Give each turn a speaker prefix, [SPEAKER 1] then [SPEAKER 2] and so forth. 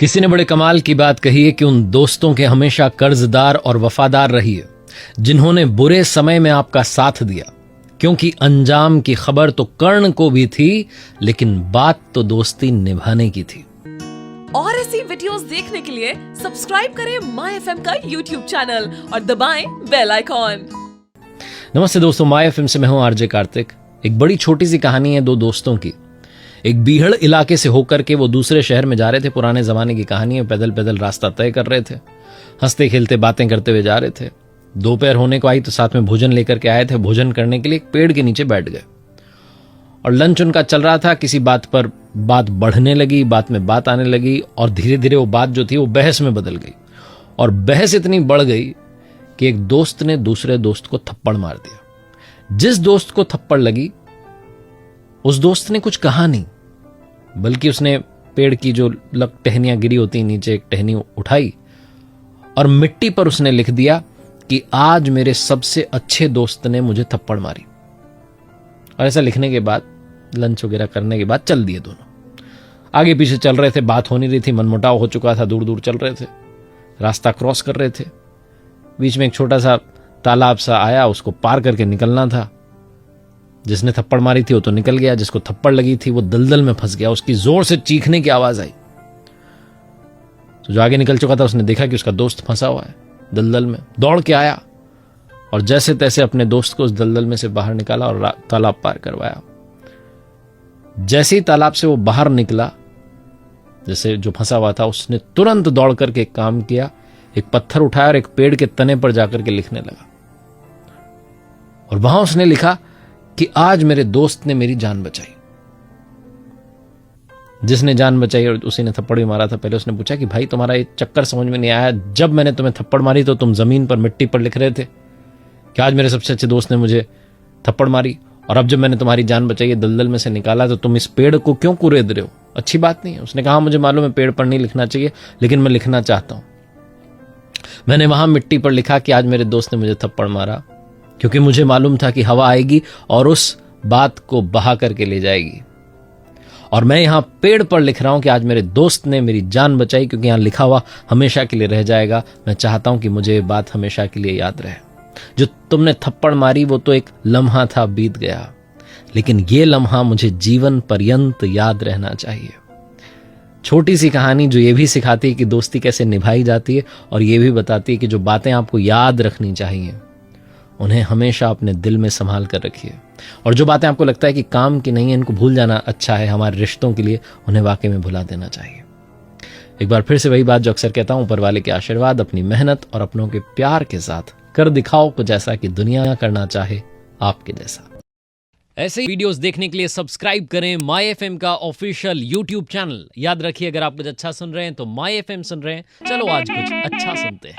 [SPEAKER 1] किसी ने बड़े कमाल की बात कही है कि उन दोस्तों के हमेशा कर्जदार और वफादार रहिए जिन्होंने बुरे समय में आपका साथ दिया, क्योंकि अंजाम की खबर तो कर्ण को भी थी, लेकिन बात तो दोस्ती निभाने की थी।
[SPEAKER 2] और ऐसी वीडियोस देखने के लिए सब्सक्राइब करें माय एफएम का यूट्यूब चैनल और दबाएं बेल आइकॉन।
[SPEAKER 1] नमस्ते दोस्तों, माय एफएम से मैं हूं आरजे कार्तिक। एक बड़ी छोटी सी कहानी है दो दोस्तों की। एक बीहड़ इलाके से होकर के वो दूसरे शहर में जा रहे थे। पुराने जमाने की कहानी है। पैदल पैदल रास्ता तय कर रहे थे, हंसते खेलते बातें करते हुए जा रहे थे। दोपहर होने को आई तो साथ में भोजन लेकर के आए थे। भोजन करने के लिए एक पेड़ के नीचे बैठ गए और लंच उनका चल रहा था। किसी बात पर बात बढ़ने लगी, बात में बात आने लगी और धीरे धीरे वो बात जो थी वो बहस में बदल गई। और बहस इतनी बढ़ गई कि एक दोस्त ने दूसरे दोस्त को थप्पड़ मार दिया। जिस दोस्त को थप्पड़ लगी उस दोस्त ने कुछ कहा नहीं, बल्कि उसने पेड़ की जो टहनियां गिरी होती नीचे, एक टहनी उठाई और मिट्टी पर उसने लिख दिया कि आज मेरे सबसे अच्छे दोस्त ने मुझे थप्पड़ मारी। और ऐसा लिखने के बाद, लंच वगैरह करने के बाद चल दिए दोनों। आगे पीछे चल रहे थे, बात हो नहीं रही थी, मनमुटाव हो चुका था, दूर दूर चल रहे थे, रास्ता क्रॉस कर रहे थे। बीच में एक छोटा सा तालाब सा आया, उसको पार करके निकलना था। जिसने थप्पड़ मारी थी वो तो निकल गया, जिसको थप्पड़ लगी थी वो दलदल में फंस गया। उसकी जोर से चीखने की आवाज आई तो जो आगे निकल चुका था उसने देखा कि उसका दोस्त फंसा हुआ है दलदल में। दौड़ के आया और जैसे तैसे अपने दोस्त को उस दलदल में से बाहर निकाला और तालाब पार करवाया। जैसे ही तालाब से वो बाहर निकला, जैसे जो फंसा हुआ था, उसने तुरंत दौड़ करके एक काम किया। एक पत्थर उठाया और एक पेड़ के तने पर जाकर के लिखने लगा। और वहां उसने लिखा कि आज मेरे दोस्त ने मेरी जान बचाई। जिसने जान बचाई और उसी ने थप्पड़ भी मारा था, पहले उसने पूछा कि भाई तुम्हारा ये चक्कर समझ में नहीं आया, जब मैंने तुम्हें थप्पड़ मारी तो तुम जमीन पर मिट्टी पर लिख रहे थे कि आज मेरे सबसे अच्छे दोस्त ने मुझे थप्पड़ मारी, और अब जब मैंने तुम्हारी जान बचाई, दलदल में से निकाला, तो तुम इस पेड़ को क्यों कुरेद रहे हो? अच्छी बात नहीं है। उसने कहा मुझे मालूम है पेड़ पर नहीं लिखना चाहिए, लेकिन मैं लिखना चाहता हूं। मैंने वहां मिट्टी पर लिखा कि आज मेरे दोस्त ने मुझे थप्पड़ मारा, क्योंकि मुझे मालूम था कि हवा आएगी और उस बात को बहा करके ले जाएगी। और मैं यहां पेड़ पर लिख रहा हूं कि आज मेरे दोस्त ने मेरी जान बचाई, क्योंकि यहां लिखा हुआ हमेशा के लिए रह जाएगा। मैं चाहता हूं कि मुझे ये बात हमेशा के लिए याद रहे। जो तुमने थप्पड़ मारी वो तो एक लम्हा था, बीत गया, लेकिन ये लम्हा मुझे जीवन पर्यंत याद रहना चाहिए। छोटी सी कहानी जो ये भी सिखाती है कि दोस्ती कैसे निभाई जाती है, और ये भी बताती है कि जो बातें आपको याद रखनी चाहिए उन्हें हमेशा अपने दिल में संभाल कर रखिए, और जो बातें आपको लगता है कि काम की नहीं है, इनको भूल जाना अच्छा है हमारे रिश्तों के लिए, उन्हें वाकई में भुला देना चाहिए। एक बार फिर से वही बात जो अक्सर कहता हूं, ऊपर वाले के आशीर्वाद, अपनी मेहनत और अपनों के प्यार के साथ कर दिखाओ कुछ ऐसा कि दुनिया करना चाहे आपके जैसा। ऐसे वीडियोस देखने के लिए सब्सक्राइब करें माय एफएम का ऑफिशियल यूट्यूब चैनल। याद रखिए, अगर आप कुछ अच्छा सुन रहे हैं तो माय एफएम सुन रहे हैं। चलो आज कुछ अच्छा सुनते हैं।